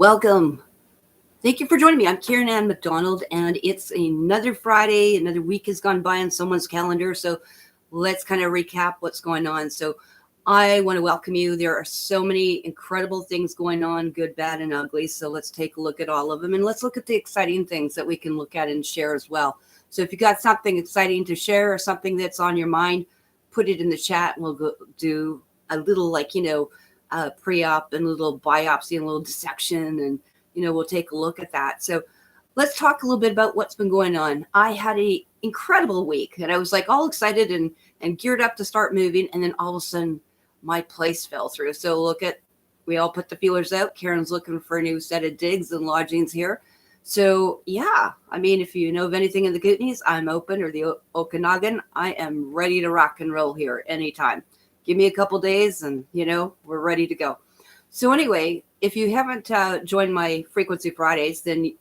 Welcome. Thank you for joining me. I'm karenann macdonald, and it's another Friday. Another week has gone by on someone's calendar. So let's kind of recap what's going on. So I want to welcome you. There are so many incredible things going on, good, bad, and ugly. So let's take a look at all of them, and let's look at the exciting things that we can look at and share as well. So if you got something exciting to share or something that's on your mind, put it in the chat, and we'll go do a little pre-op and a little biopsy and a little dissection, and we'll take a look at that. So let's talk a little bit about what's been going on. I had an incredible week, and I was like all excited and geared up to start moving, and then all of a sudden my place fell through. So we all put the feelers out. Karen's looking for a new set of digs and lodgings here. So yeah, I mean, if you know of anything in the Kootenays, I'm open, or the Okanagan. I am ready to rock and roll here anytime. Give me a couple days and, we're ready to go. So anyway, if you haven't joined my Frequency Fridays, then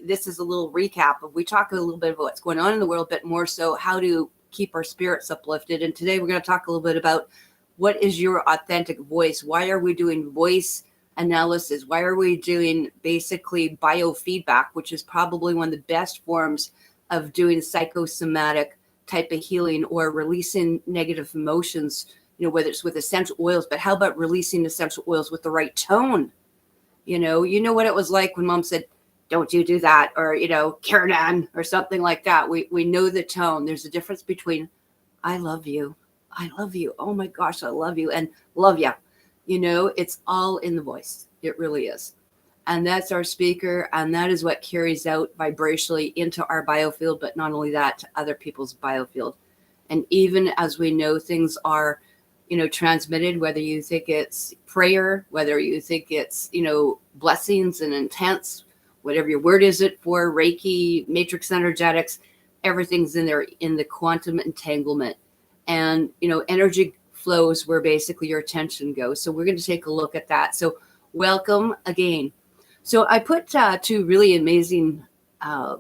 this is a little recap of, we talk a little bit about what's going on in the world, but more so how to keep our spirits uplifted. And today we're going to talk a little bit about what is your authentic voice? Why are we doing voice analysis? Why are we doing basically biofeedback, which is probably one of the best forms of doing psychosomatic type of healing or releasing negative emotions, whether it's with essential oils, but how about releasing essential oils with the right tone? You know what it was like when mom said, don't you do that, or, karenann, or something like that. We know the tone. There's a difference between I love you, oh my gosh, I love you, and love ya. It's all in the voice. It really is. And that's our speaker, and that is what carries out vibrationally into our biofield, but not only that, to other people's biofield. And even as we know, things are transmitted, whether you think it's prayer, whether you think it's, blessings and intents, whatever your word is it for, Reiki, matrix energetics, everything's in there in the quantum entanglement. And, energy flows where basically your attention goes. So we're going to take a look at that. So welcome again. So I put two really amazing, I've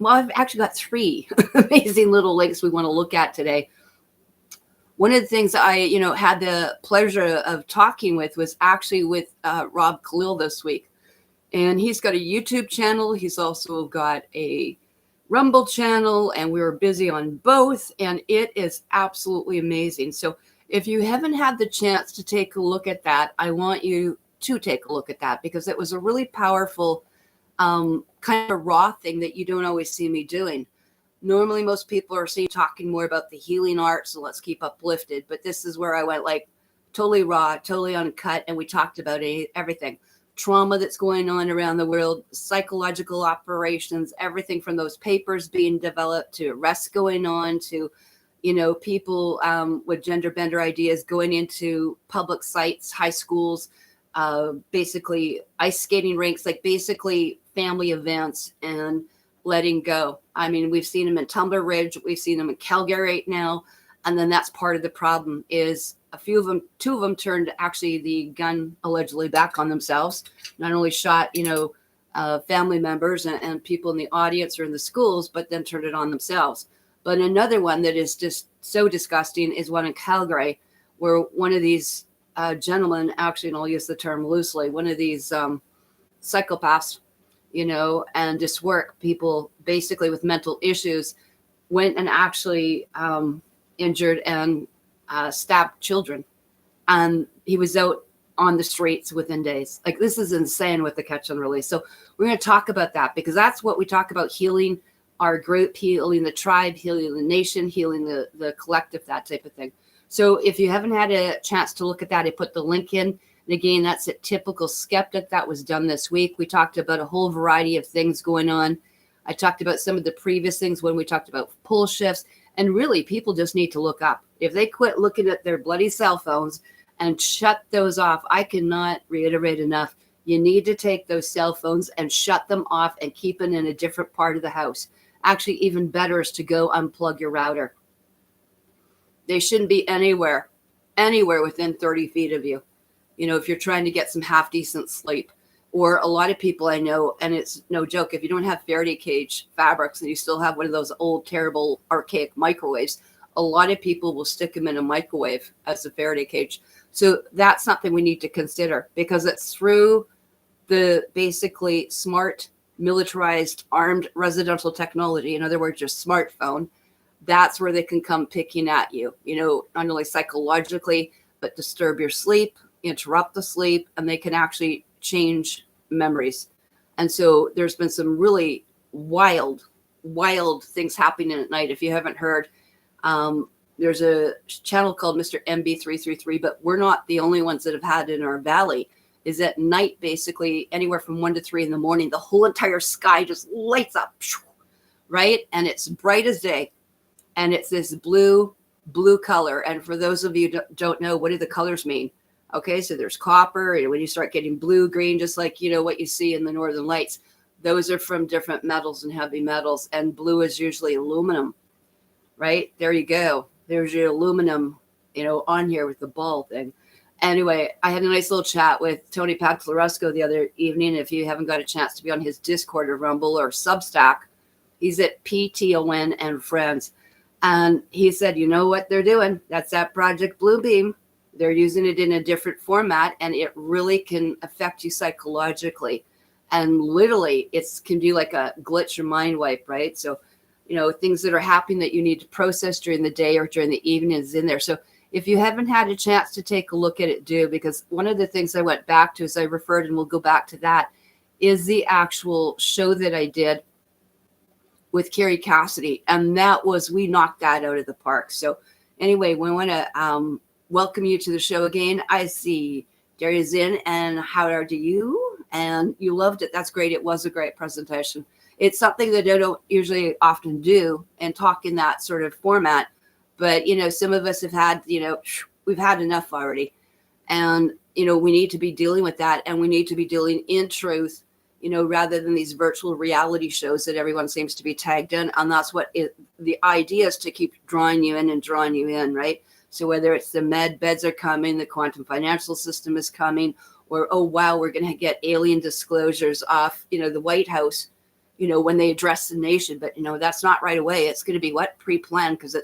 actually got three amazing little links we want to look at today. One of the things I, had the pleasure of talking with was actually with Rob Khalil this week. And he's got a YouTube channel. He's also got a Rumble channel, and we were busy on both. And it is absolutely amazing. So if you haven't had the chance to take a look at that, I want you to take a look at that, because it was a really powerful kind of raw thing that you don't always see me doing. Normally, most people are talking more about the healing art, so let's keep uplifted. But this is where I went like totally raw, totally uncut, and we talked about everything. Trauma that's going on around the world, psychological operations, everything from those papers being developed to arrests going on to, people with gender bender ideas going into public sites, high schools, basically ice skating rinks, like basically family events, and letting go. I mean, we've seen them in Tumbler Ridge, we've seen them in Calgary right now. And then that's part of the problem is two of them turned actually the gun allegedly back on themselves, not only shot, family members and people in the audience or in the schools, but then turned it on themselves. But another one that is just so disgusting is one in Calgary, where one of these gentlemen, actually, and I'll use the term loosely, one of these psychopaths, and just people basically with mental issues went and actually injured and stabbed children. And he was out on the streets within days. Like, this is insane with the catch and release. So we're going to talk about that, because that's what we talk about: healing our group, healing the tribe, healing the nation, healing the collective, that type of thing. So if you haven't had a chance to look at that, I put the link in. And again, that's a typical skeptic. That was done this week. We talked about a whole variety of things going on. I talked about some of the previous things when we talked about pole shifts. And really, people just need to look up. If they quit looking at their bloody cell phones and shut those off, I cannot reiterate enough. You need to take those cell phones and shut them off and keep them in a different part of the house. Actually, even better is to go unplug your router. They shouldn't be anywhere within 30 feet of you. If you're trying to get some half decent sleep. Or a lot of people I know, and it's no joke, if you don't have Faraday cage fabrics and you still have one of those old, terrible, archaic microwaves, a lot of people will stick them in a microwave as a Faraday cage. So that's something we need to consider, because it's through the basically smart, militarized, armed residential technology, in other words, your smartphone, that's where they can come picking at you, not only psychologically, but disturb your sleep, interrupt the sleep, and they can actually change memories. And so there's been some really wild, wild things happening at night. If you haven't heard, there's a channel called Mr. MB333, but we're not the only ones that have had it in our valley. Is at night, basically anywhere from 1 to 3 in the morning, the whole entire sky just lights up, right? And it's bright as day. And it's this blue color. And for those of you who don't know, what do the colors mean? Okay, so there's copper. And when you start getting blue, green, just like, what you see in the Northern Lights, those are from different metals and heavy metals. And blue is usually aluminum, right? There you go. There's your aluminum, on here with the ball thing. Anyway, I had a nice little chat with Tony Paclaresco the other evening. If you haven't got a chance to be on his Discord or Rumble or Substack, he's at PTON and Friends. And he said, you know what they're doing? That's that Project Bluebeam. They're using it in a different format, and it really can affect you psychologically. And literally, it can be like a glitch or mind wipe, right? So, things that are happening that you need to process during the day or during the evening is in there. So if you haven't had a chance to take a look at it, do, because one of the things I went back to, as I referred, and we'll go back to that, is the actual show that I did with Carrie Cassidy. And we knocked that out of the park. So anyway, we want to welcome you to the show again. I see Daria's in, and how are you? And you loved it. That's great. It was a great presentation. It's something that I don't usually often do and talk in that sort of format. But, some of us have had, we've had enough already. And, we need to be dealing with that. And we need to be dealing in truth, rather than these virtual reality shows that everyone seems to be tagged in. And that's what the idea is, to keep drawing you in, right? So whether it's the med beds are coming, the quantum financial system is coming, or, oh, wow, we're going to get alien disclosures off, the White House, when they address the nation. But, that's not right away. It's going to be pre-planned, because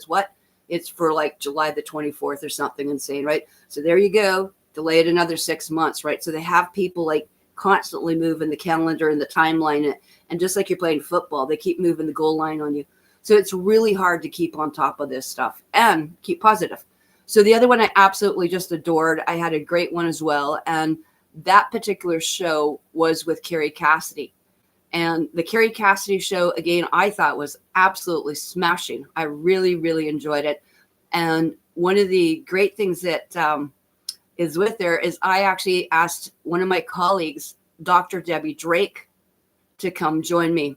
it's for like July the 24th or something insane, right? So there you go. Delay it another 6 months, right? So they have people like constantly moving the calendar and the timeline. And just like you're playing football, they keep moving the goal line on you. So it's really hard to keep on top of this stuff and keep positive. So the other one I absolutely just adored. I had a great one as well. And that particular show was with Carrie Cassidy. And the Carrie Cassidy show, again, I thought was absolutely smashing. I really, really enjoyed it. And one of the great things that is with there is I actually asked one of my colleagues, Dr. Debbie Drake, to come join me.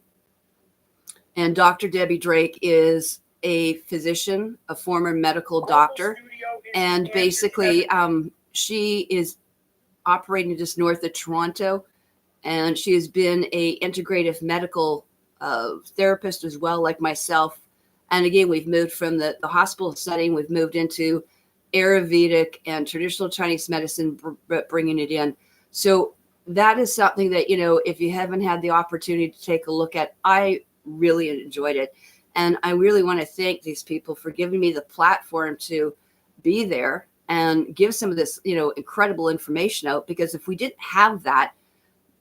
And Dr. Debbie Drake is a physician, a former medical doctor. And basically, she is operating just north of Toronto. And she has been a integrative medical therapist as well, like myself. And again, we've moved from the hospital setting, we've moved into Ayurvedic and traditional Chinese medicine, bringing it in. So that is something that, if you haven't had the opportunity to take a look at, I really enjoyed it. And I really want to thank these people for giving me the platform to be there and give some of this, incredible information out. Because if we didn't have that,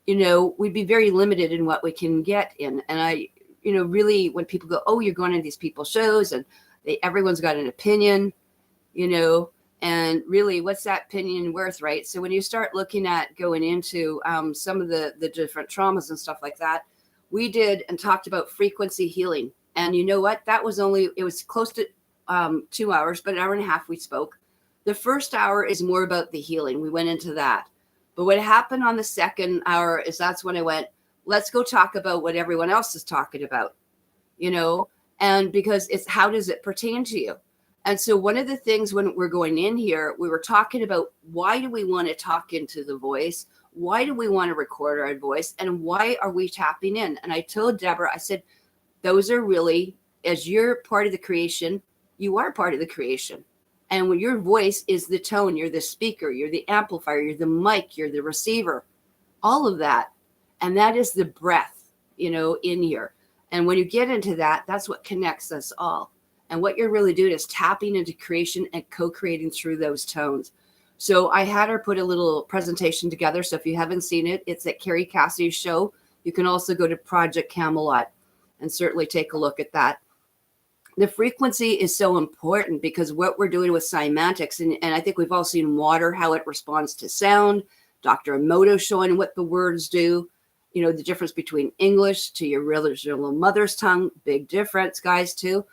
we'd be very limited in what we can get in. And I, really, when people go, oh, you're going to these people's shows and everyone's got an opinion, and really what's that opinion worth, right? So when you start looking at going into some of the different traumas and stuff like that, we did and talked about frequency healing. And you know what? It was close to 2 hours, but an hour and a half we spoke. The first hour is more about the healing. We went into that. But what happened on the second hour is that's when I went, let's go talk about what everyone else is talking about, and because it's how does it pertain to you? And so one of the things when we're going in here, we were talking about why do we want to talk into the voice? Why do we want to record our voice? And why are we tapping in? And I told Deborah, I said, those are really, as you're part of the creation, you are part of the creation. And when your voice is the tone, you're the speaker, you're the amplifier, you're the mic, you're the receiver, all of that. And that is the breath, in here. And when you get into that, that's what connects us all. And what you're really doing is tapping into creation and co-creating through those tones. So I had her put a little presentation together. So if you haven't seen it, it's at Carrie Cassie's show. You can also go to Project Camelot and certainly take a look at that. The frequency is so important because what we're doing with cymatics, and I think we've all seen water, how it responds to sound. Dr. Emoto showing what the words do, the difference between English to your original mother's tongue, big difference, guys, too.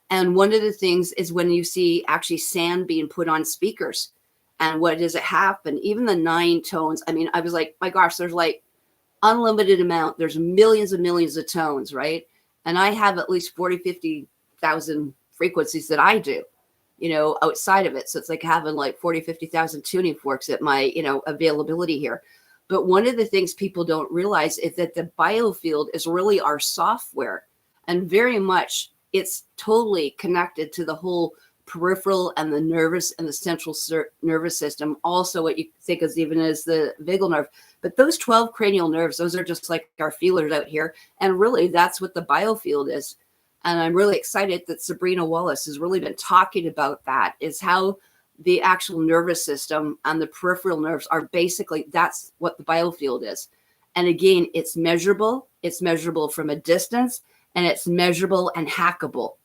And one of the things is when you see actually sand being put on speakers. And what does it happen? Even the 9 tones. I mean, I was like, my gosh, there's like unlimited amount. There's millions and millions of tones, right? And I have at least 40, 50,000 frequencies that I do, outside of it. So it's like having like 40, 50,000 tuning forks at my, availability here. But one of the things people don't realize is that the biofield is really our software, and very much it's totally connected to the whole peripheral and the nervous and the central nervous system. Also what you think is even as the vagal nerve, but those 12 cranial nerves, those are just like our feelers out here. And really that's what the biofield is. And I'm really excited that Sabrina Wallace has really been talking about that, is how the actual nervous system and the peripheral nerves are basically, that's what the biofield is. And again, it's measurable from a distance, and it's measurable and hackable.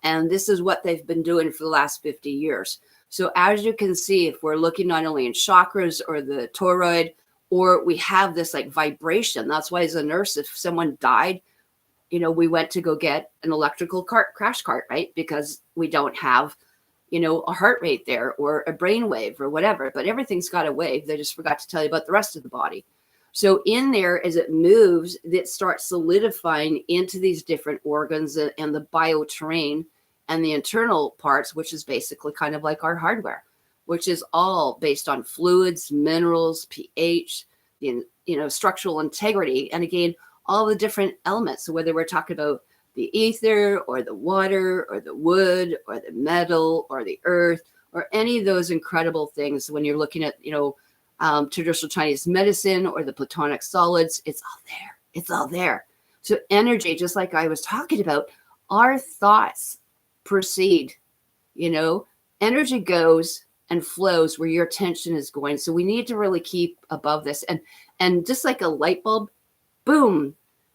And this is what they've been doing for the last 50 years. So as you can see, if we're looking not only in chakras or the toroid, or we have this like vibration, that's why as a nurse, if someone died, we went to go get an electrical crash cart, right? Because we don't have, a heart rate there or a brain wave or whatever, but everything's got a wave. They just forgot to tell you about the rest of the body. So in there, as it moves, it starts solidifying into these different organs and the bioterrain and the internal parts, which is basically kind of like our hardware, which is all based on fluids, minerals, pH, structural integrity. And again, all the different elements. So whether we're talking about the ether or the water or the wood or the metal or the earth or any of those incredible things, when you're looking at, traditional Chinese medicine or the platonic solids, it's all there. It's all there. So energy, just like I was talking about, our thoughts proceed, energy goes and flows where your attention is going. So we need to really keep above this. And just like a light bulb, boom,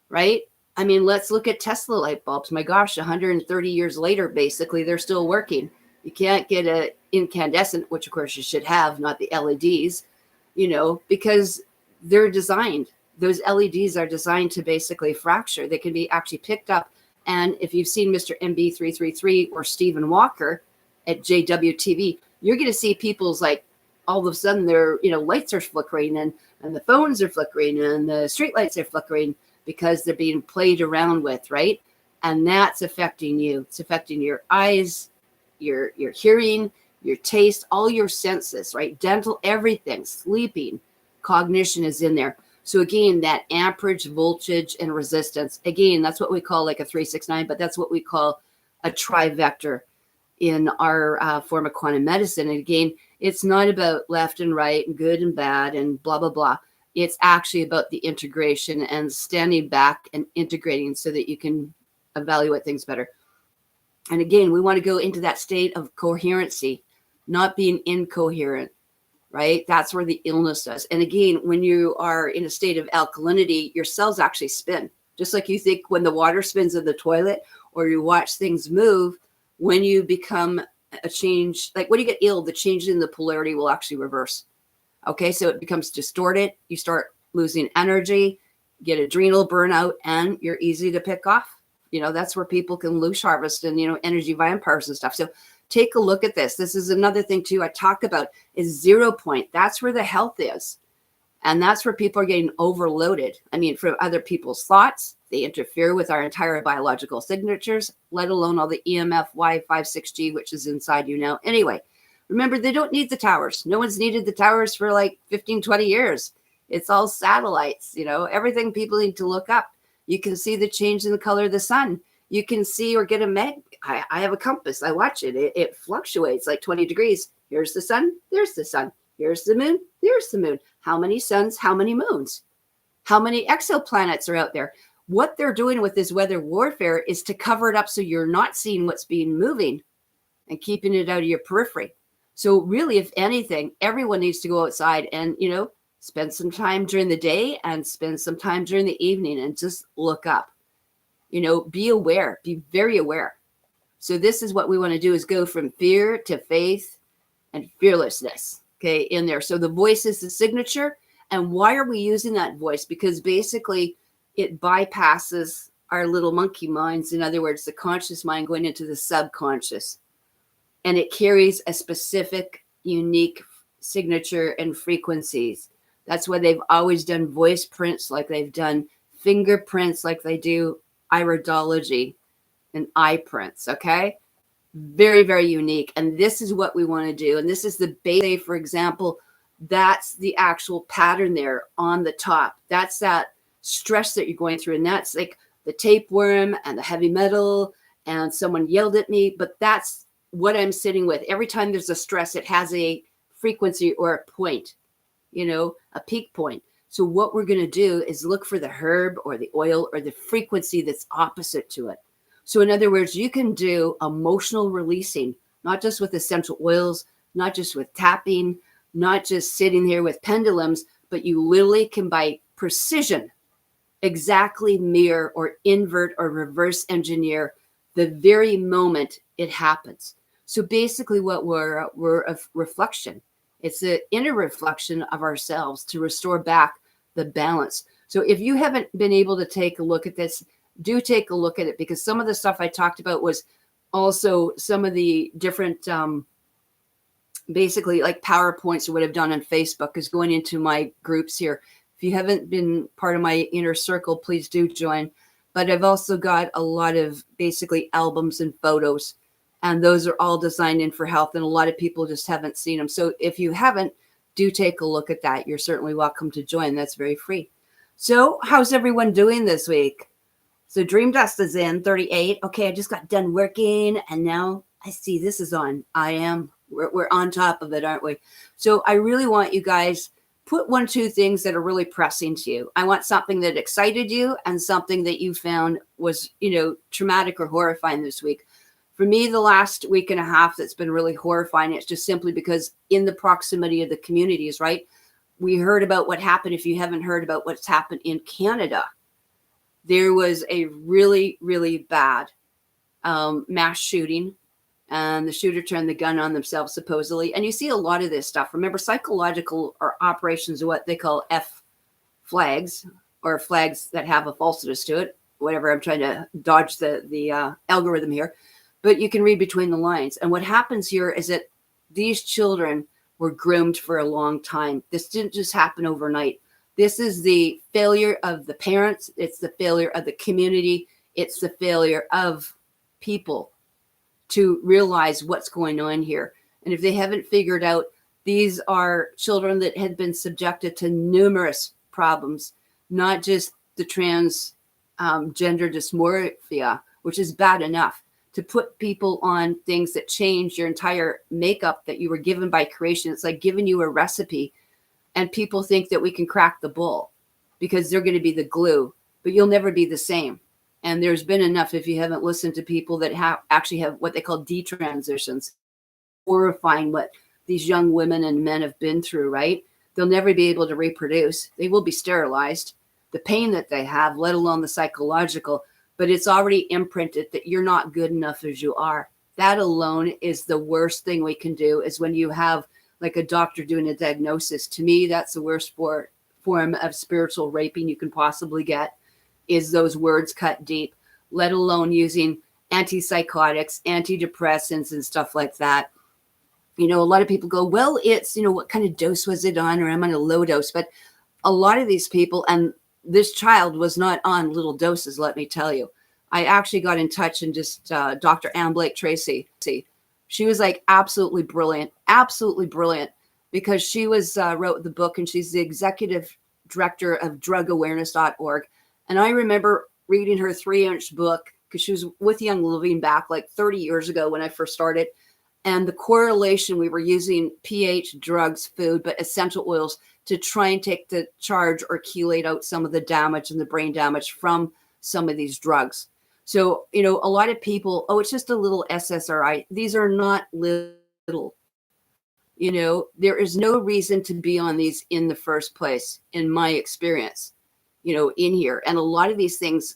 right? I mean, let's look at Tesla light bulbs. My gosh, 130 years later, basically, they're still working. You can't get an incandescent, which of course you should have, not the LEDs, because they're designed. Those LEDs are designed to basically fracture. They can be actually picked up. And if you've seen Mr. MB333 or Stephen Walker at JWTV, you're going to see people's like, all of a sudden their, lights are flickering and the phones are flickering and the street lights are flickering because they're being played around with, right? And that's affecting you. It's affecting your eyes, your hearing, your taste, all your senses, right? Dental, everything, sleeping, cognition is in there. So again, that amperage, voltage, and resistance, again, that's what we call like a 369, but that's what we call a trivector in our form of quantum medicine. And again, it's not about left and right and good and bad and blah, blah, blah. It's actually about the integration and standing back and integrating so that you can evaluate things better. And again, we want to go into that state of coherency, not being incoherent, right? That's where the illness does. And again, when you are in a state of alkalinity, your cells actually spin. Just like you think when the water spins in the toilet or you watch things move, when you become a change, like when you get ill, the change in the polarity will actually reverse. Okay, so it becomes distorted. You start losing energy, get adrenal burnout, and you're easy to pick off. That's where people can lose harvest and, energy vampires and stuff. So take a look at this. This is another thing too I talk about is 0 point. That's where the health is. And that's where people are getting overloaded. I mean, from other people's thoughts, they interfere with our entire biological signatures, let alone all the EMF, Y5, 6G, which is inside you now. Anyway, remember, they don't need the towers. No one's needed the towers for like 15, 20 years. It's all satellites, everything people need to look up. You can see the change in the color of the sun. You can see or get a I have a compass. I watch it. It fluctuates like 20 degrees. Here's the sun. There's the sun. Here's the moon. There's the moon. How many suns? How many moons? How many exoplanets are out there? What they're doing with this weather warfare is to cover it up so you're not seeing what's being moving and keeping it out of your periphery. So really, if anything, everyone needs to go outside and, spend some time during the day and spend some time during the evening and just look up, be aware, be very aware. So this is what we want to do, is go from fear to faith and fearlessness, okay, in there. So the voice is the signature. And why are we using that voice? Because basically it bypasses our little monkey minds. In other words, the conscious mind going into the subconscious. And it carries a specific, unique signature and frequencies. That's why they've always done voice prints, like they've done fingerprints, like they do iridology and eye prints, okay? Very, very unique. And this is what we want to do. And this is the base, for example, that's the actual pattern there on the top. That's that stress that you're going through. And that's like the tapeworm and the heavy metal and someone yelled at me. But that's what I'm sitting with. Every time there's a stress, it has a frequency or a point, a peak point. So what we're going to do is look for the herb or the oil or the frequency that's opposite to it. So in other words, you can do emotional releasing, not just with essential oils, not just with tapping, not just sitting here with pendulums, but you literally can, by precision, exactly mirror or invert or reverse engineer the very moment it happens. So basically what we're a reflection. It's the inner reflection of ourselves to restore back the balance. So if you haven't been able to take a look at this, do take a look at it, because some of the stuff I talked about was also some of the different, basically like PowerPoints or what I've done on Facebook is going into my groups here. If you haven't been part of my inner circle, please do join. But I've also got a lot of basically albums and photos, and those are all designed in for health. And a lot of people just haven't seen them. So if you haven't, do take a look at that. You're certainly welcome to join. That's very free. So how's everyone doing this week? So Dream Dust is in 38. Okay, I just got done working and now I see this is on. We're on top of it, aren't we? So I really want you guys, put 1, 2 things that are really pressing to you. I want something that excited you and something that you found was, traumatic or horrifying this week. For me, the last week and a half, that's been really horrifying. It's just simply because in the proximity of the communities, right? We heard about what happened. If you haven't heard about what's happened in Canada, there was a really, really bad mass shooting, and the shooter turned the gun on themselves, supposedly. And you see a lot of this stuff. Remember, psychological or operations are what they call F flags, or flags that have a falsitous to it. Whatever, I'm trying to dodge the algorithm here. But you can read between the lines. And what happens here is that these children were groomed for a long time. This didn't just happen overnight. This is the failure of the parents. It's the failure of the community. It's the failure of people to realize what's going on here. And if they haven't figured out, these are children that had been subjected to numerous problems, not just the trans gender dysmorphia, which is bad enough, to put people on things that change your entire makeup that you were given by creation. It's like giving you a recipe, and people think that we can crack the bowl because they're going to be the glue, but you'll never be the same. And there's been enough, if you haven't listened to people that actually have what they call detransitions, horrifying what these young women and men have been through, right? They'll never be able to reproduce. They will be sterilized. The pain that they have, let alone the psychological, but it's already imprinted that you're not good enough as you are. That alone is the worst thing we can do, is when you have like a doctor doing a diagnosis. To me, that's the worst form of spiritual raping you can possibly get, is those words cut deep, let alone using antipsychotics, antidepressants, and stuff like that. A lot of people go, well, it's, what kind of dose was it on? Or I'm on a low dose. But a lot of these people, and this child was not on little doses, let me tell you. I actually got in touch and just Dr. Ann Blake Tracy. She was like absolutely brilliant, because she was wrote the book, and she's the executive director of drugawareness.org. And I remember reading her 3-inch book, because she was with Young Living back like 30 years ago when I first started. And the correlation, we were using pH, drugs, food, but essential oils to try and take the charge or chelate out some of the damage and the brain damage from some of these drugs. So, a lot of people, it's just a little SSRI. These are not little. There is no reason to be on these in the first place, in my experience, in here. And a lot of these things,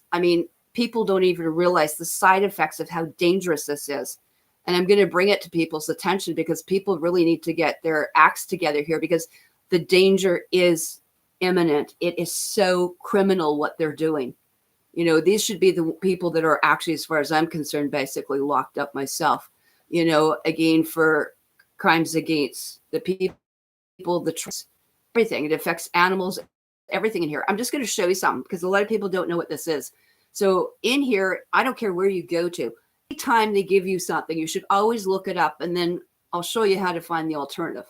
people don't even realize the side effects of how dangerous this is. And I'm going to bring it to people's attention because people really need to get their acts together here, because the danger is imminent. It is so criminal what they're doing. These should be the people that are actually, as far as I'm concerned, basically locked up myself, again, for crimes against the people, the trees, everything. It affects animals, everything in here. I'm just going to show you something because a lot of people don't know what this is. So in here, I don't care where you go to. Anytime they give you something, you should always look it up, and then I'll show you how to find the alternative.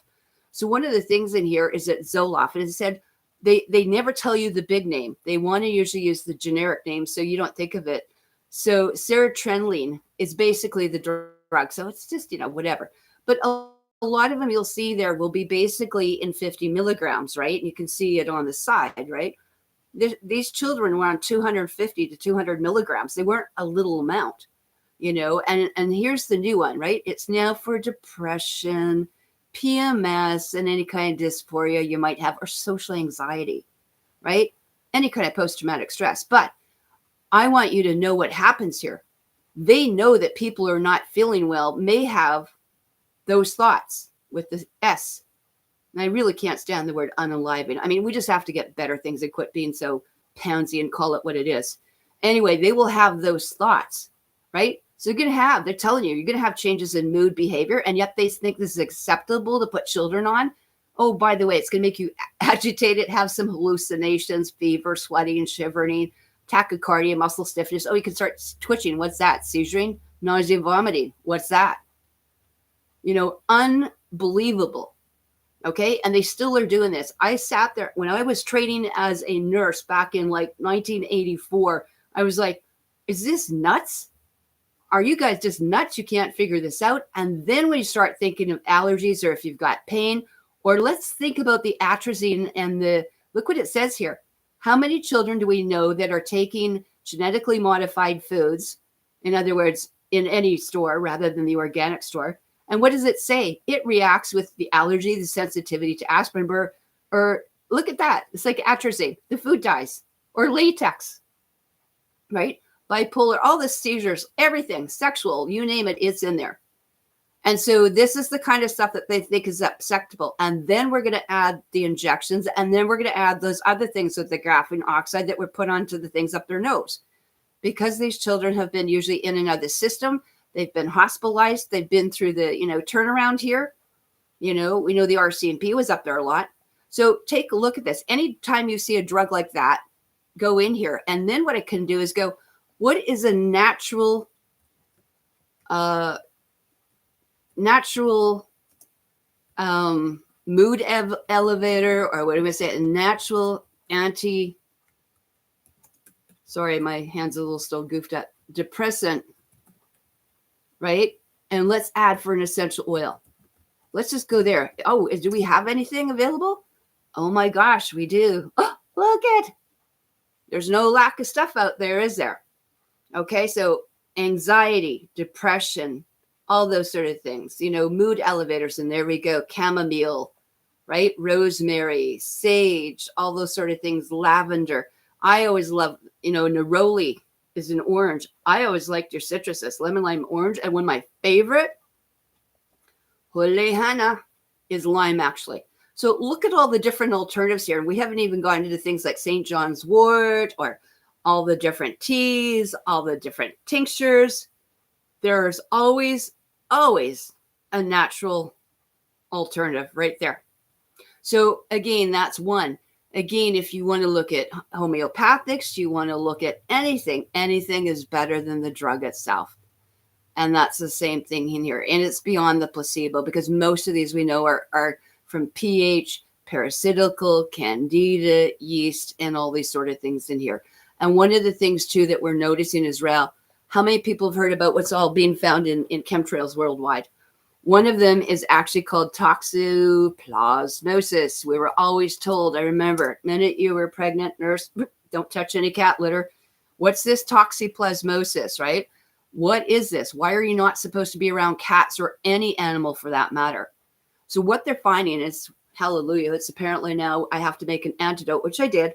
So one of the things in here is that Zoloft, and it said they never tell you the big name. They want to usually use the generic name so you don't think of it. So sertraline is basically the drug. So it's just, whatever. But a lot of them you'll see there will be basically in 50 milligrams, right? You can see it on the side, right? These children were on 250 to 200 milligrams. They weren't a little amount, and here's the new one, right? It's now for depression, PMS, and any kind of dysphoria you might have, or social anxiety, right? Any kind of post-traumatic stress. But I want you to know what happens here. They know that people are not feeling well, may have those thoughts with the S. And I really can't stand the word unaliving. We just have to get better things and quit being so pansy and call it what it is. Anyway, they will have those thoughts, right? So they're telling you, you're going to have changes in mood, behavior, and yet they think this is acceptable to put children on. Oh, by the way, it's going to make you agitated, have some hallucinations, fever, sweating, shivering, tachycardia, muscle stiffness. Oh, you can start twitching. What's that? Seizuring, nausea, vomiting. What's that? Unbelievable. Okay. And they still are doing this. I sat there when I was training as a nurse back in like 1984. I was like, is this nuts? Are you guys just nuts? You can't figure this out. And then when you start thinking of allergies, or if you've got pain, or let's think about the atrazine and look what it says here. How many children do we know that are taking genetically modified foods? In other words, in any store rather than the organic store. And what does it say? It reacts with the allergy, the sensitivity to aspirin, or look at that. It's like atrazine, the food dyes, or latex, right? Bipolar, all the seizures, everything, sexual, you name it, it's in there. And so this is the kind of stuff that they think is acceptable. And then we're going to add the injections, and then we're going to add those other things with the graphene oxide that were put onto the things up their nose. Because these children have been usually in and out of the system, they've been hospitalized, they've been through the, turnaround here. We know the RCMP was up there a lot. So take a look at this. Anytime you see a drug like that, go in here. And then what it can do is go, what is a natural mood elevator, or what am I saying? A natural sorry, my hand's a little still goofed up. Depressant, right? And let's add for an essential oil. Let's just go there. Oh, do we have anything available? Oh my gosh, we do. Oh, look it. There's no lack of stuff out there, is there? Okay, so anxiety, depression, all those sort of things, mood elevators. And there we go. Chamomile, right? Rosemary, sage, all those sort of things. Lavender. I always love, neroli is an orange. I always liked your citruses, lemon, lime, orange. And one of my favorite, Hulehana, is lime, actually. So look at all the different alternatives here. And we haven't even gone into things like St. John's wort, or all the different teas, all the different tinctures. There's always a natural alternative right there. So again, that's one. Again, if you want to look at homeopathics, you want to look at anything is better than the drug itself. And that's the same thing in here. And it's beyond the placebo, because most of these we know are from pH, parasitical, candida, yeast, and all these sort of things in here. And one of the things, too, that we're noticing is, how many people have heard about what's all being found in chemtrails worldwide? One of them is actually called toxoplasmosis. We were always told, I remember, the minute you were pregnant, nurse, don't touch any cat litter. What's this toxoplasmosis, right? What is this? Why are you not supposed to be around cats or any animal for that matter? So what they're finding is, hallelujah, it's apparently now I have to make an antidote, which I did.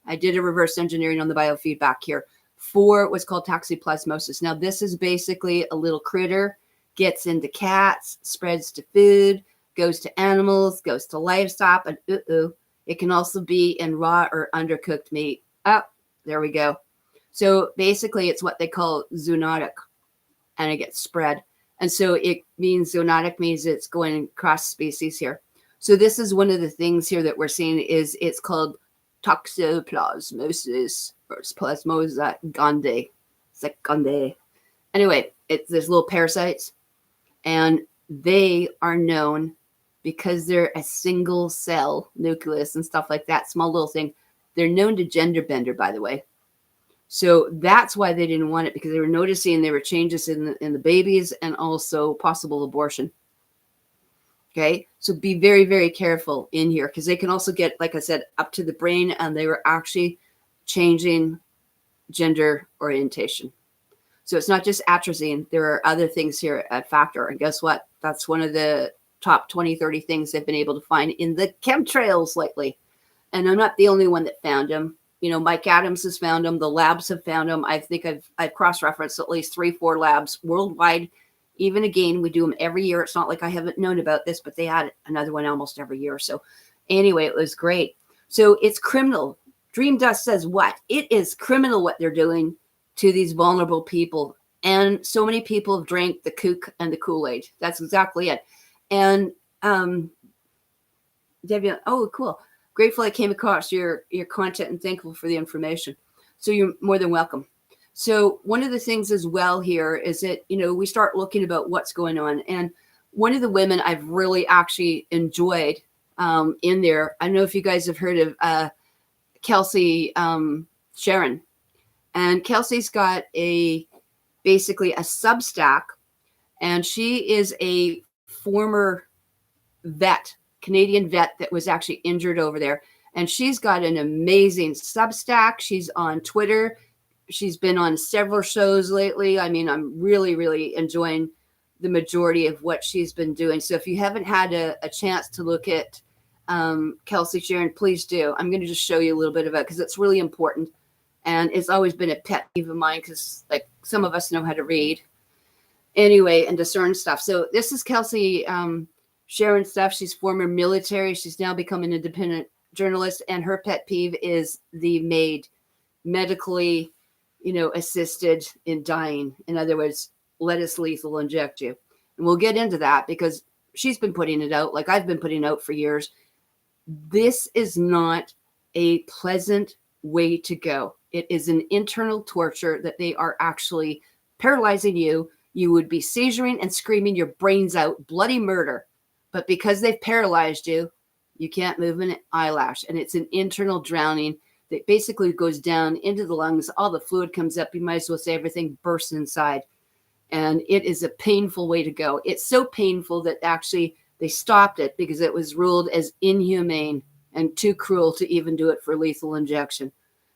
I did a reverse engineering on the biofeedback here for what's called toxoplasmosis. Now, this is basically a little critter, gets into cats, spreads to food, goes to animals, goes to livestock, and it can also be in raw or undercooked meat. Oh, there we go. So basically, it's what they call zoonotic, and it gets spread. And so it means zoonotic means it's going across species here. So this is one of the things here that we're seeing is it's called toxoplasmosis or plasmosa gondii. It's like gondii. Anyway, there's little parasites, and they are known because they're a single cell nucleus and stuff like that, small little thing. They're known to gender bender, by the way. So that's why they didn't want it, because they were noticing there were changes in the babies and also possible abortion. Okay, so be very, very careful in here, because they can also get, like I said, up to the brain, and they were actually changing gender orientation. So it's not just atrazine. There are other things here at factor. And guess what? That's one of the top 20, 30 things they've been able to find in the chemtrails lately. And I'm not the only one that found them. You know, Mike Adams has found them. The labs have found them. I think I've cross-referenced at least 3-4 labs worldwide. Even again, we do them every year. It's not like I haven't known about this, but they had another one almost every year. So anyway, it was great. So it's criminal. Dream Dust says what? It is criminal what they're doing to these vulnerable people. And so many people have drank the kook and the Kool-Aid. That's exactly it. And Debbie, oh, cool. Grateful I came across your content and thankful for the information. So you're more than welcome. So one of the things as well here is that, you know, we start looking about what's going on. And one of the women I've really actually enjoyed in there, I don't know if you guys have heard of Kelsey Sharon. And Kelsey's got basically a Substack, and she is a former vet, Canadian vet that was actually injured over there. And she's got an amazing Substack. She's on Twitter. She's been on several shows lately. I mean, I'm really, really enjoying the majority of what she's been doing. So if you haven't had a chance to look at Kelsey Sharon, please do. I'm going to just show you a little bit of it because it's really important. And it's always been a pet peeve of mine because, like, some of us know how to read anyway and discern stuff. So this is Kelsey Sharon stuff. She's former military. She's now become an independent journalist. And her pet peeve is the MAID, medically, assisted in dying. In other words, let us lethal inject you. And we'll get into that because she's been putting it out like I've been putting out for years. This is not a pleasant way to go. It is an internal torture that they are actually paralyzing you. You would be seizuring and screaming your brains out, bloody murder. But because they've paralyzed you, you can't move an eyelash. And it's an internal drowning that basically goes down into the lungs. All the fluid comes up. You might as well say everything bursts inside. And it is a painful way to go. It's so painful that actually they stopped it because it was ruled as inhumane and too cruel to even do it for lethal injection.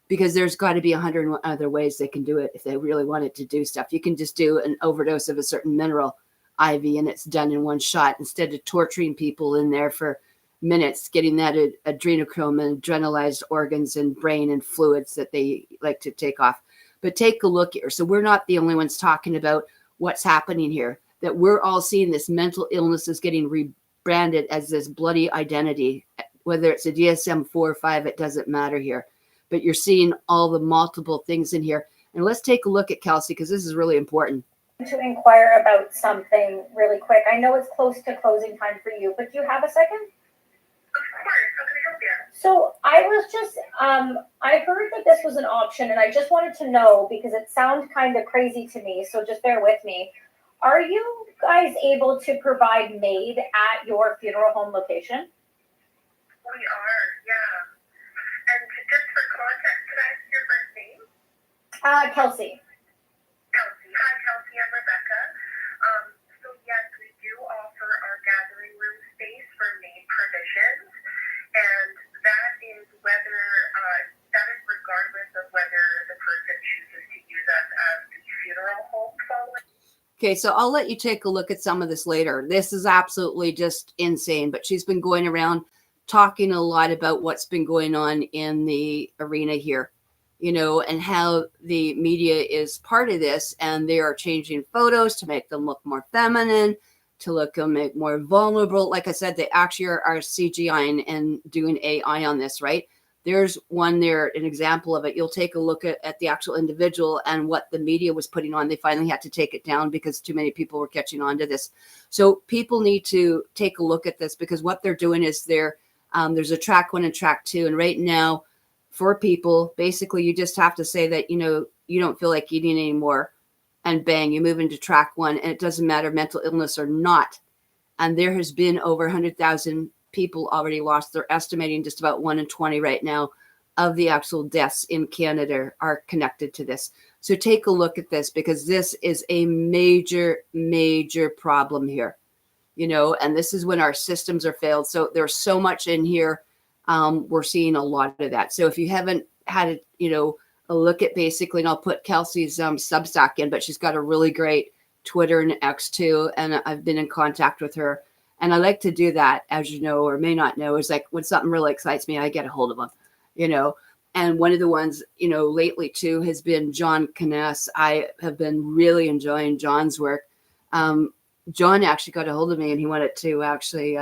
Because there's got to be 100 other ways they can do it if they really wanted to do stuff. You can just do an overdose of a certain mineral IV and it's done in one shot instead of torturing people in there for minutes, getting that adrenochrome and adrenalized organs and brain and fluids that they like to take off. But take a look here. So we're not the only ones talking about what's happening here, that we're all seeing this mental illness is getting rebranded as this bloody identity, whether it's a DSM-4 or 5, it doesn't matter here. But you're seeing all the multiple things in here. And let's take a look at Kelsey, because this is really important. To inquire about something really quick. I know it's close to closing time for you, but do you have a second? Of course. How can I help you? So I was just, I heard that this was an option, and I just wanted to know, because it sounds kind of crazy to me, so just bear with me. Are you guys able to provide MAID at your funeral home location? We are, yeah. And just for context, can I ask your first name? Kelsey. Kelsey. Hi, Kelsey. I'm Rebecca. So yes, we do offer our gathering room space for MAID provisions, and that is regardless of whether the person chooses to use us as the funeral home following. Okay, so I'll let you take a look at some of this later. This is absolutely just insane, but she's been going around talking a lot about what's been going on in the arena here, and how the media is part of this, and they are changing photos to make them look more feminine, to make more vulnerable. Like I said, they actually are CGIing and doing AI on this, right? There's one there, an example of it. You'll take a look at the actual individual and what the media was putting on. They finally had to take it down because too many people were catching on to this. So people need to take a look at this, because what they're doing is there's a track 1 and track 2. And right now for people, basically you just have to say that, you don't feel like eating anymore, and bang, you move into track 1, and it doesn't matter mental illness or not. And there has been over 100,000 people already lost. They're estimating just about 1 in 20 right now of the actual deaths in Canada are connected to this. So take a look at this, because this is a major, major problem here, and this is when our systems are failed. So there's so much in here. We're seeing a lot of that. So if you haven't had a look at, basically, and I'll put Kelsey's Substack in, but she's got a really great Twitter and X too. And I've been in contact with her. And I like to do that, as you know, or may not know, is like when something really excites me, I get a hold of them, And one of the ones, lately too, has been John Kness. I have been really enjoying John's work. John actually got a hold of me, and he wanted to actually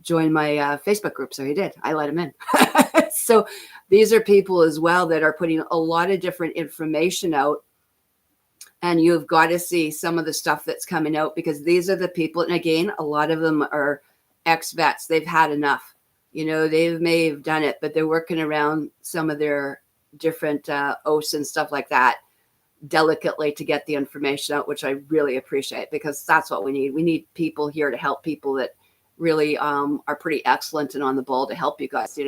join my Facebook group. So he did. I let him in. So these are people as well that are putting a lot of different information out. And you've got to see some of the stuff that's coming out, because these are the people. And again, a lot of them are ex-vets. They've had enough. They may have done it, but they're working around some of their different oaths and stuff like that delicately to get the information out, which I really appreciate, because that's what we need. We need people here to help people that really are pretty excellent and on the ball to help you guys,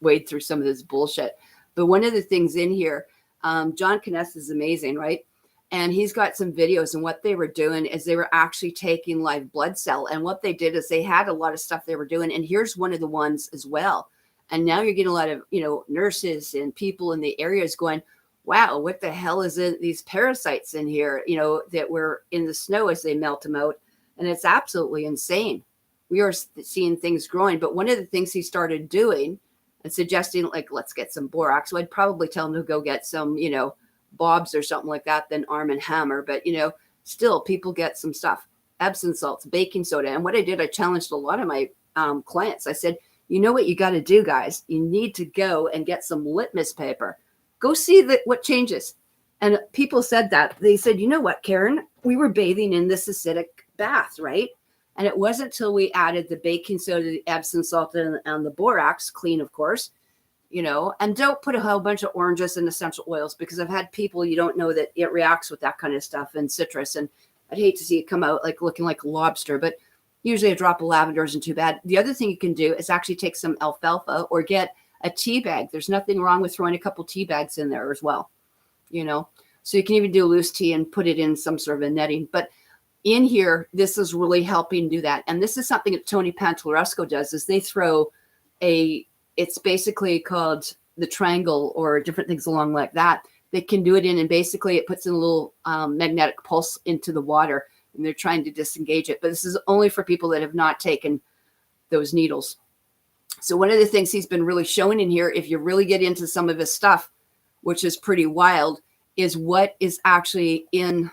wade through some of this bullshit. But one of the things in here, John Kness is amazing, right? And he's got some videos, and what they were doing is they were actually taking live blood cell. And what they did is they had a lot of stuff they were doing. And here's one of the ones as well. And now you're getting a lot of, nurses and people in the areas going, wow, what the hell is in these parasites in here, that were in the snow as they melt them out. And it's absolutely insane. We are seeing things growing. But one of the things he started doing and suggesting, like, let's get some borax. So I'd probably tell him to go get some, Bob's or something like that, then Arm and Hammer. But, still people get some stuff, Epsom salts, baking soda. And what I did, I challenged a lot of my clients. I said, you know what you got to do, guys? You need to go and get some litmus paper. Go see what changes. And people said that. They said, you know what, Karen? We were bathing in this acidic bath, right? And it wasn't until we added the baking soda, the Epsom salt, and the borax, clean, of course, and don't put a whole bunch of oranges and essential oils, because I've had people, you don't know that it reacts with that kind of stuff, and citrus. And I'd hate to see it come out like looking like a lobster, but usually a drop of lavender isn't too bad. The other thing you can do is actually take some alfalfa or get a tea bag. There's nothing wrong with throwing a couple tea bags in there as well, so you can even do loose tea and put it in some sort of a netting. But in here, this is really helping do that. And this is something that Tony Pantalleresco does, is they throw it's basically called the triangle or different things along like that. They can do it in, and basically it puts in a little magnetic pulse into the water, and they're trying to disengage it. But this is only for people that have not taken those needles. So one of the things he's been really showing in here, if you really get into some of his stuff, which is pretty wild, is what is actually in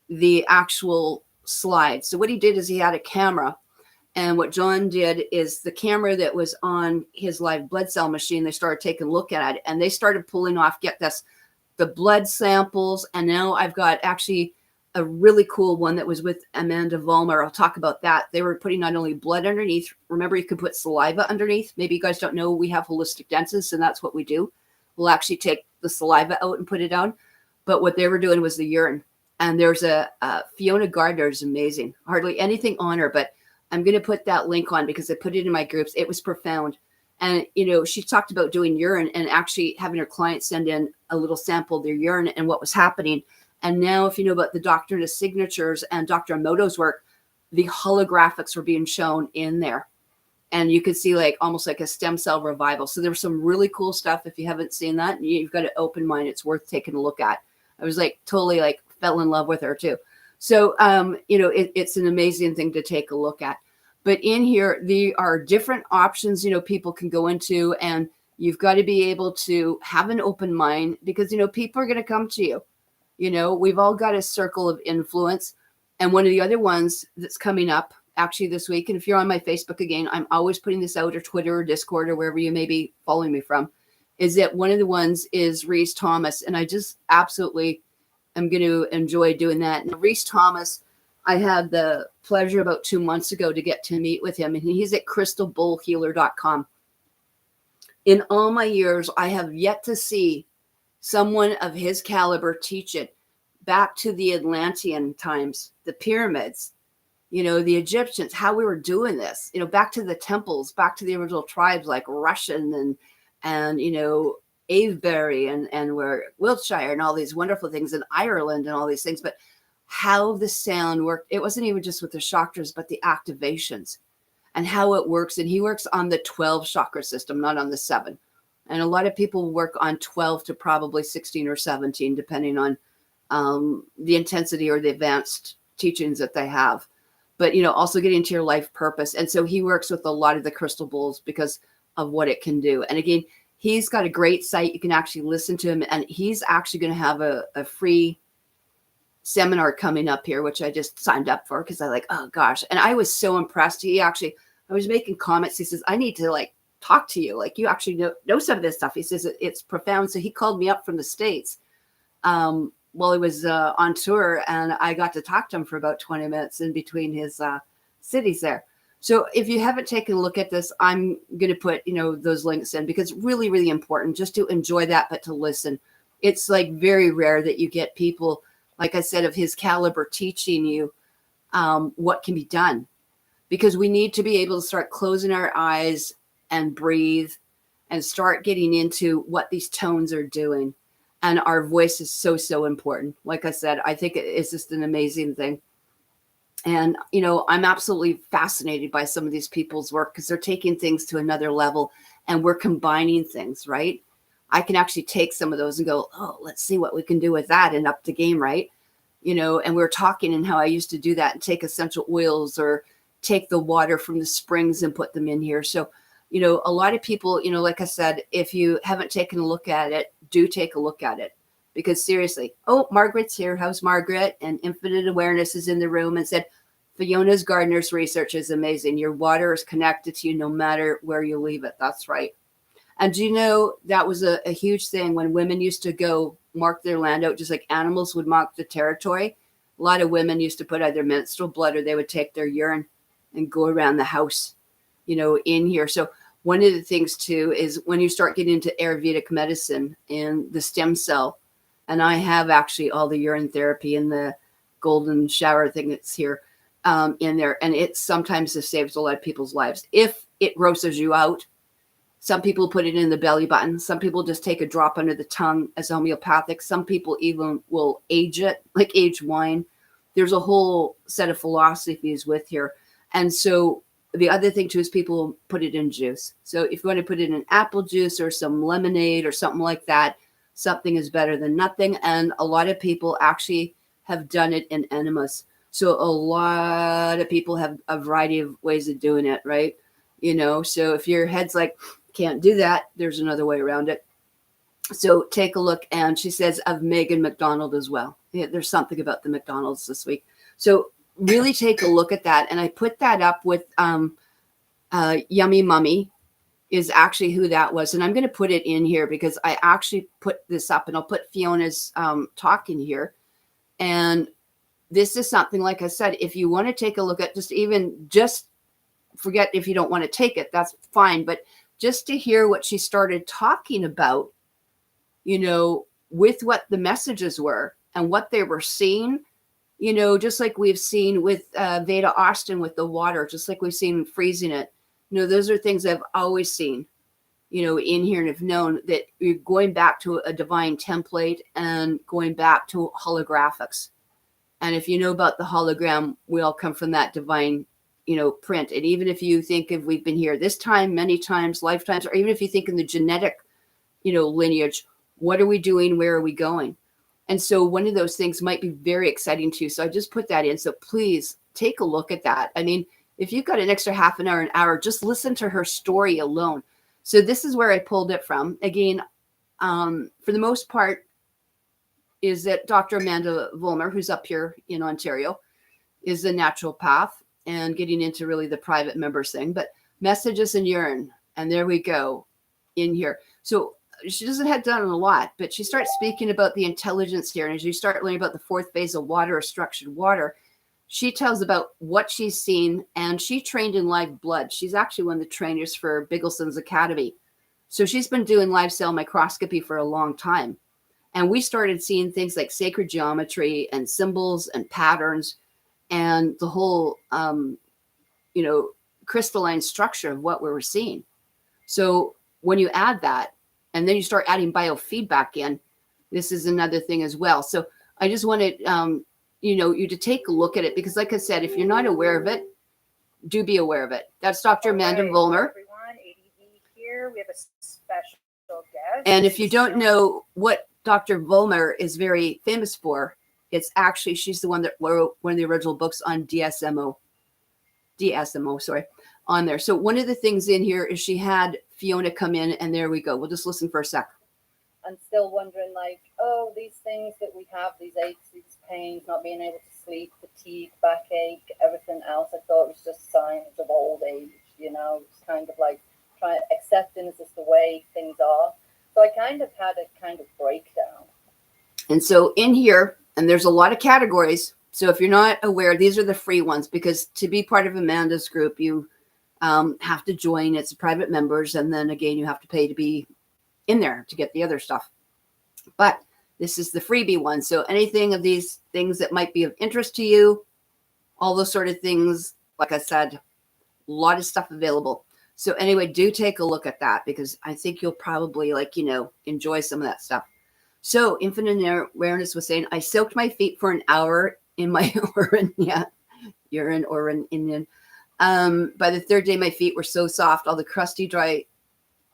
the actual slide. So what he did is he had a camera. And what John did is the camera that was on his live blood cell machine, they started taking a look at it, and they started pulling off, get this, the blood samples. And now I've got actually a really cool one that was with Amanda Vollmer. I'll talk about that. They were putting not only blood underneath. Remember, you could put saliva underneath. Maybe you guys don't know, we have holistic dentists, and that's what we do. We'll actually take the saliva out and put it down. But what they were doing was the urine. And there's a Fiona Gardner is amazing. Hardly anything on her, but I'm going to put that link on because I put it in my groups. It was profound. And, she talked about doing urine and actually having her clients send in a little sample of their urine and what was happening. And now, if you know about the Dr. Signatures and Dr. Emoto's work, the holographics were being shown in there. And you could see almost like a stem cell revival. So there was some really cool stuff. If you haven't seen that, you've got an open mind. It's worth taking a look at. I was totally fell in love with her too. So, it's an amazing thing to take a look at. But in here, there are different options, people can go into, and you've got to be able to have an open mind because, people are going to come to you. We've all got a circle of influence. And one of the other ones that's coming up actually this week, and if you're on my Facebook again, I'm always putting this out, or Twitter or Discord or wherever you may be following me from, is that one of the ones is Reese Thomas. And I just absolutely am going to enjoy doing that. And Reese Thomas, I had the pleasure about 2 months ago to get to meet with him, and he's at crystalbullhealer.com. In all my years, I have yet to see someone of his caliber teach it back to the Atlantean times, the pyramids, the Egyptians, how we were doing this, back to the temples, back to the original tribes like Russian and Avebury and where Wiltshire and all these wonderful things, in Ireland and all these things. But how the sound worked, it wasn't even just with the chakras, but the activations and how it works. And he works on the 12 chakra system, not on the 7. And a lot of people work on 12 to probably 16 or 17, depending on the intensity or the advanced teachings that they have. But, also getting to your life purpose. And so he works with a lot of the crystal bowls because of what it can do. And again, he's got a great site. You can actually listen to him. And he's actually going to have a free seminar coming up here, which I just signed up for because I like, oh gosh. And I was so impressed. I was making comments. He says, I need to talk to you. You actually know some of this stuff. He says it's profound. So he called me up from the States while he was on tour, and I got to talk to him for about 20 minutes in between his cities there. So if you haven't taken a look at this, I'm going to put, those links in because it's really, really important just to enjoy that, but to listen. It's very rare that you get people, like I said, of his caliber teaching you what can be done, because we need to be able to start closing our eyes and breathe and start getting into what these tones are doing. And our voice is so, so important. Like I said, I think it's just an amazing thing. And, I'm absolutely fascinated by some of these people's work because they're taking things to another level and we're combining things, right? I can actually take some of those and go, oh, let's see what we can do with that and up the game, right? And we were talking and how I used to do that and take essential oils or take the water from the springs and put them in here. So, a lot of people, like I said, if you haven't taken a look at it, do take a look at it. Because seriously, oh, Margaret's here. How's Margaret? And Infinite Awareness is in the room and said, Fiona's gardener's research is amazing. Your water is connected to you no matter where you leave it. That's right. And do you know that was a huge thing when women used to go mark their land out, just like animals would mark the territory. A lot of women used to put either menstrual blood or they would take their urine and go around the house, in here. So one of the things too is when you start getting into Ayurvedic medicine and the stem cell, and I have actually all the urine therapy and the golden shower thing that's here in there. And it sometimes has saved a lot of people's lives. If it grosses you out, some people put it in the belly button. Some people just take a drop under the tongue as homeopathic. Some people even will age it, like age wine. There's a whole set of philosophies with here. And so the other thing too is people put it in juice. So if you want to put it in apple juice or some lemonade or something like that, something is better than nothing. And a lot of people actually have done it in enemas. So a lot of people have a variety of ways of doing it, right? So if your head's like, can't do that, there's another way around it. So take a look. And she says of Megan McDonald as well. Yeah, there's something about the McDonald's this week. So really take a look at that. And I put that up with Yummy Mummy is actually who that was. And I'm going to put it in here because I actually put this up, and I'll put Fiona's talk in here. And this is something, like I said, if you want to take a look at just forget if you don't want to take it, that's fine. But just to hear what she started talking about, with what the messages were and what they were seeing, just like we've seen with Veda Austin with the water, just like we've seen freezing it. Those are things I've always seen, in here, and have known that you're going back to a divine template and going back to holographics. And if you know about the hologram, we all come from that divine, print. And even if you think if we've been here this time, many times, lifetimes, or even if you think in the genetic, lineage, what are we doing? Where are we going? And so one of those things might be very exciting to you. So I just put that in. So please take a look at that. I mean, if you've got an extra half an hour, just listen to her story alone. So this is where I pulled it from. Again, for the most part, is that Dr. Amanda Vollmer, who's up here in Ontario, is a naturopath and getting into really the private members thing. But messages in urine, and there we go in here. So she doesn't have done a lot, but she starts speaking about the intelligence here. And as you start learning about the fourth phase of water or structured water, she tells about what she's seen, and she trained in live blood. She's actually one of the trainers for Biggleson's Academy. So she's been doing live cell microscopy for a long time. And we started seeing things like sacred geometry and symbols and patterns and the whole, crystalline structure of what we were seeing. So when you add that, and then you start adding biofeedback in, this is another thing as well. So I just wanted, you to take a look at it, because like I said, if you're not aware of it, do be aware of it. That's Dr. Amanda Vollmer. Everyone, ADV here. We have a special guest. And if you don't know what Dr. Vollmer is very famous for, it's actually, she's the one that wrote one of the original books on DSMO, on there. So one of the things in here is she had Fiona come in, and there we go. We'll just listen for a sec. And still wondering, like, these things that we have, these aches, these pains, not being able to sleep, fatigue, backache, everything else, I thought it was just signs of old age, it's kind of like accepting this is the way things are. So I kind of had a kind of breakdown. And so in here, and there's a lot of categories. So if you're not aware, these are the free ones, because to be part of Amanda's group, you have to join. It's private members. And then again, you have to pay to be in there to get the other stuff. But this is the freebie one. So anything of these things that might be of interest to you, all those sort of things, like I said, a lot of stuff available. So anyway, do take a look at that, because I think you'll probably enjoy some of that stuff. So Infinite Awareness was saying, I soaked my feet for an hour in my urine, Indian. By the third day, my feet were so soft, all the crusty, dry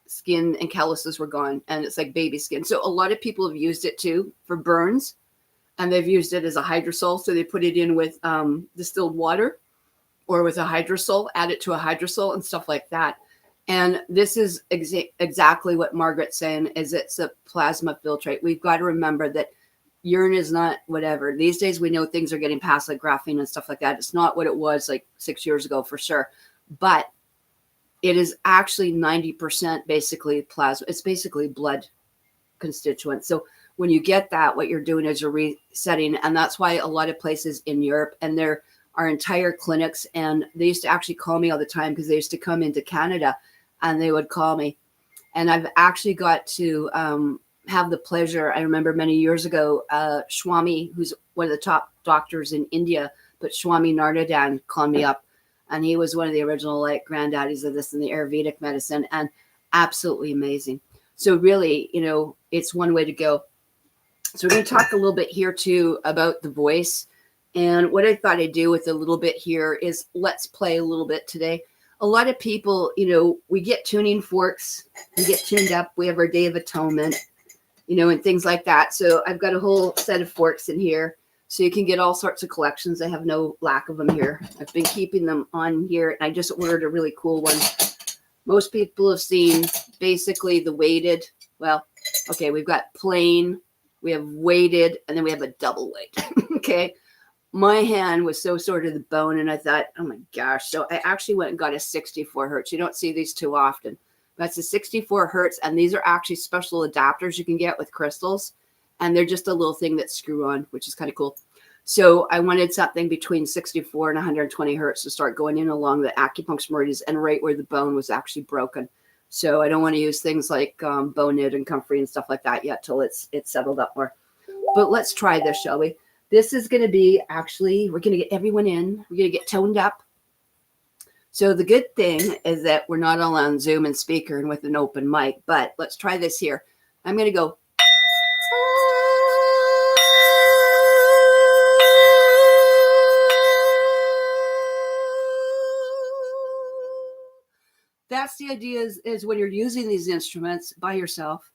skin and calluses were gone, and it's like baby skin. So a lot of people have used it too for burns, and they've used it as a hydrosol. So they put it in with distilled water or with a hydrosol, add it to a hydrosol and stuff like that. And this is exactly what Margaret's saying, is it's a plasma filtrate. We've got to remember that urine is not whatever. These days we know things are getting past like graphene and stuff like that. It's not what it was like 6 years ago for sure. But it is actually 90% basically plasma. It's basically blood constituent. So when you get that, what you're doing is you're resetting. And that's why a lot of places in Europe, and there are entire clinics, and they used to actually call me all the time, because they used to come into Canada and they would call me. And I've actually got to have the pleasure. I remember many years ago, Swami, who's one of the top doctors in India, but Swami Nardadan called me up, and he was one of the original granddaddies of this in the Ayurvedic medicine, and absolutely amazing. So really, it's one way to go. So we're going to talk a little bit here too about the voice. And what I thought I'd do with a little bit here is let's play a little bit today. A lot of people, we get tuning forks, we get tuned up, we have our Day of Atonement, and things like that. So I've got a whole set of forks in here, so you can get all sorts of collections. I have no lack of them here. I've been keeping them on here, and I just ordered a really cool one. Most people have seen basically the weighted. Well, okay, we've got plain, we have weighted, and then we have a double weight. Okay. My hand was so sore to the bone, and I thought, oh my gosh. So I actually went and got a 64 hertz. You don't see these too often. That's a 64 hertz, and these are actually special adapters you can get with crystals, and they're just a little thing that screw on, which is kind of cool. So I wanted something between 64 and 120 hertz to start going in along the acupuncture meridians and right where the bone was actually broken. So I don't want to use things like bone knit and comfrey and stuff like that yet till it's settled up more. But let's try this, shall we? This is going to be we're going to get everyone in. We're going to get toned up. So the good thing is that we're not all on Zoom and speaker and with an open mic, but let's try this here. I'm going to go. That's the idea is when you're using these instruments by yourself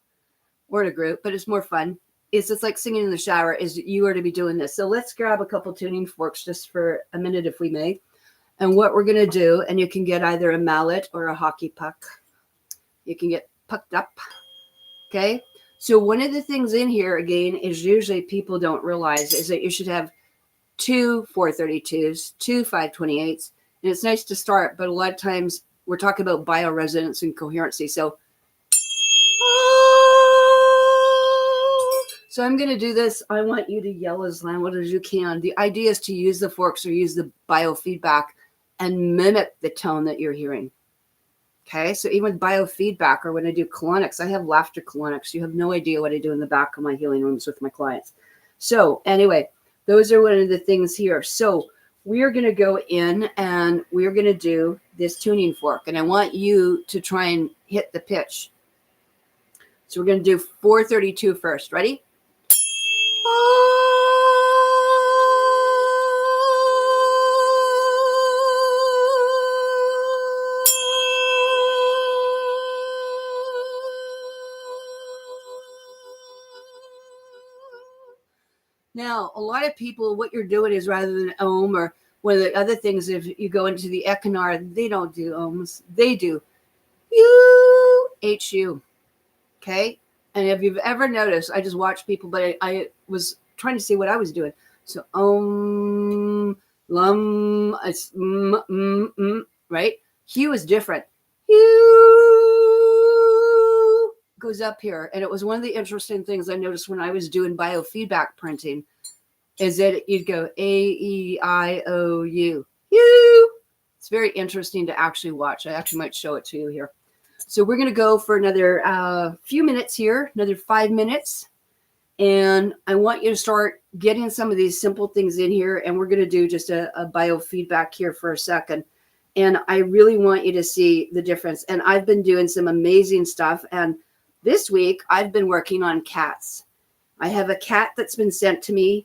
or in a group, but it's more fun. is it's like singing in the shower, is you are to be doing this. So let's grab a couple tuning forks just for a minute, if we may. And what we're going to do, and you can get either a mallet or a hockey puck. You can get pucked up. Okay. So one of the things in here, again, is usually people don't realize is that you should have 2 432s, 2 528s. And it's nice to start, but a lot of times we're talking about bioresonance and coherency. So I'm going to do this. I want you to yell as loud as you can. The idea is to use the forks or use the biofeedback and mimic the tone that you're hearing. Okay, so even with biofeedback, or when I do colonics, I have laughter colonics. You have no idea what I do in the back of my healing rooms with my clients. So anyway, those are one of the things here. So we're going to go in and we're going to do this tuning fork. And I want you to try and hit the pitch. So we're going to do 432 first. Ready? Now, a lot of people, what you're doing is rather than ohm, or one of the other things, if you go into the Ekinar, they don't do ohms. They do U-H-U. Okay? And if you've ever noticed, I just watch people, but I was trying to see what I was doing. So lum, it's right? Hue is different. Hue goes up here. And it was one of the interesting things I noticed when I was doing biofeedback printing is that you'd go A-E-I-O-U. Hue. It's very interesting to actually watch. I actually might show it to you here. So we're going to go for another few minutes here, another 5 minutes. And I want you to start getting some of these simple things in here. And we're going to do just a biofeedback here for a second. And I really want you to see the difference. And I've been doing some amazing stuff. And this week, I've been working on cats. I have a cat that's been sent to me.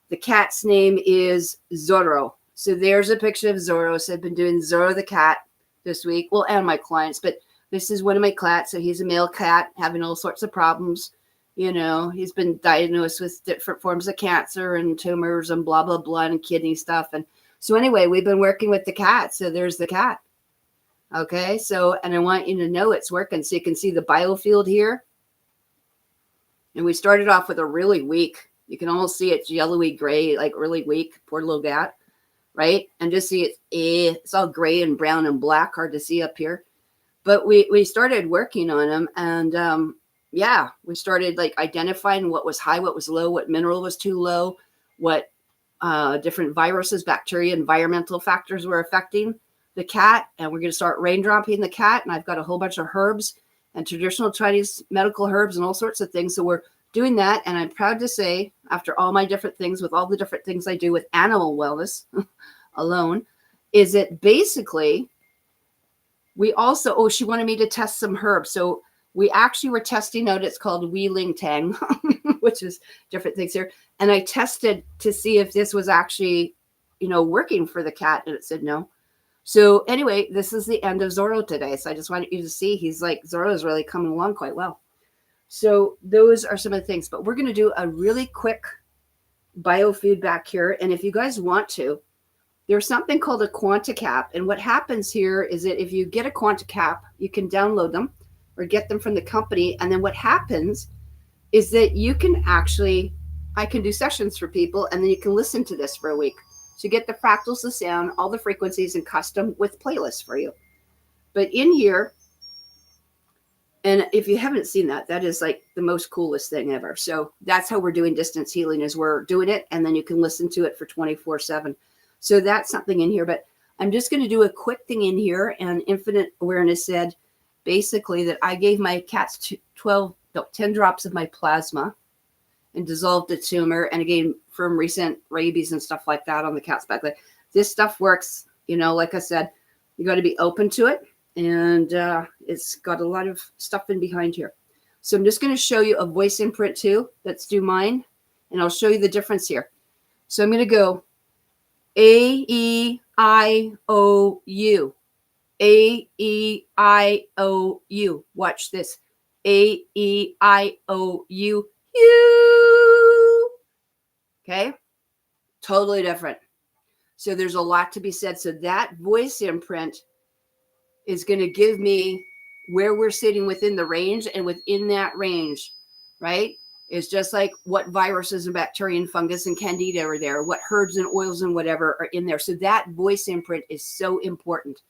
The cat's name is Zorro. So there's a picture of Zorro. So I've been doing Zorro the cat this week. Well, and my clients. But this is one of my cats. So he's a male cat having all sorts of problems. You know, he's been diagnosed with different forms of cancer and tumors and blah, blah, blah, and kidney stuff. And so anyway, we've been working with the cat. So there's the cat. Okay. So, and I want you to know it's working. So you can see the biofield here. And we started off with a really weak, you can almost see it's yellowy gray, like really weak, poor little cat, right? And just see it's all gray and brown and black, hard to see up here. But we started working on them, and yeah, we started like identifying what was high, what was low, what mineral was too low, what different viruses, bacteria, environmental factors were affecting the cat. And we're going to start raindropping the cat. And I've got a whole bunch of herbs and traditional Chinese medical herbs and all sorts of things. So we're doing that. And I'm proud to say, after all my different things, with all the different things I do with animal wellness alone, is that basically we also, she wanted me to test some herbs. So we actually were testing out, it's called Wheeling Tang, which is different things here. And I tested to see if this was actually, working for the cat. And it said no. So anyway, this is the end of Zorro today. So I just wanted you to see, he's like, Zorro is really coming along quite well. So those are some of the things, but we're going to do a really quick biofeedback here. And if you guys want to, there's something called a QuantiCap. And what happens here is that if you get a QuantiCap, you can download them or get them from the company. And then what happens is that you can actually, I can do sessions for people, and then you can listen to this for a week. So you get the fractals of sound, all the frequencies, and custom with playlists for you. But in here, and if you haven't seen that, that is like the most coolest thing ever. So that's how we're doing distance healing, is we're doing it, and then you can listen to it for 24/7. So that's something in here. But I'm just going to do a quick thing in here. And Infinite Awareness said basically that I gave my cats 10 drops of my plasma and dissolved the tumor. And again, from recent rabies and stuff like that on the cat's back. Like, this stuff works, like I said, you got to be open to it. And it's got a lot of stuff in behind here. So I'm just going to show you a voice imprint too. Let's do mine. And I'll show you the difference here. So I'm going to go A-E-I-O-U. A-E-I-O-U. Watch this. A-E-I-O-U. you. Okay? Totally different. So there's a lot to be said. So that voice imprint is going to give me where we're sitting within the range, and within that range, right, is just like what viruses and bacteria and fungus and candida are there, what herbs and oils and whatever are in there. So that voice imprint is so important.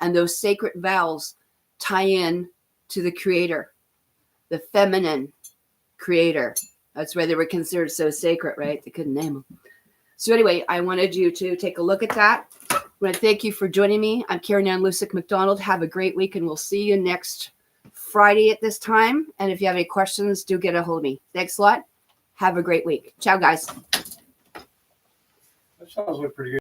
And those sacred vowels tie in to the creator, the feminine creator. That's why they were considered so sacred, right? They couldn't name them. So anyway, I wanted you to take a look at that. I want to thank you for joining me. I'm Karenann MacDonald. Have a great week, and we'll see you next Friday at this time. And if you have any questions, do get a hold of me. Thanks a lot. Have a great week. Ciao, guys. That sounds like pretty good.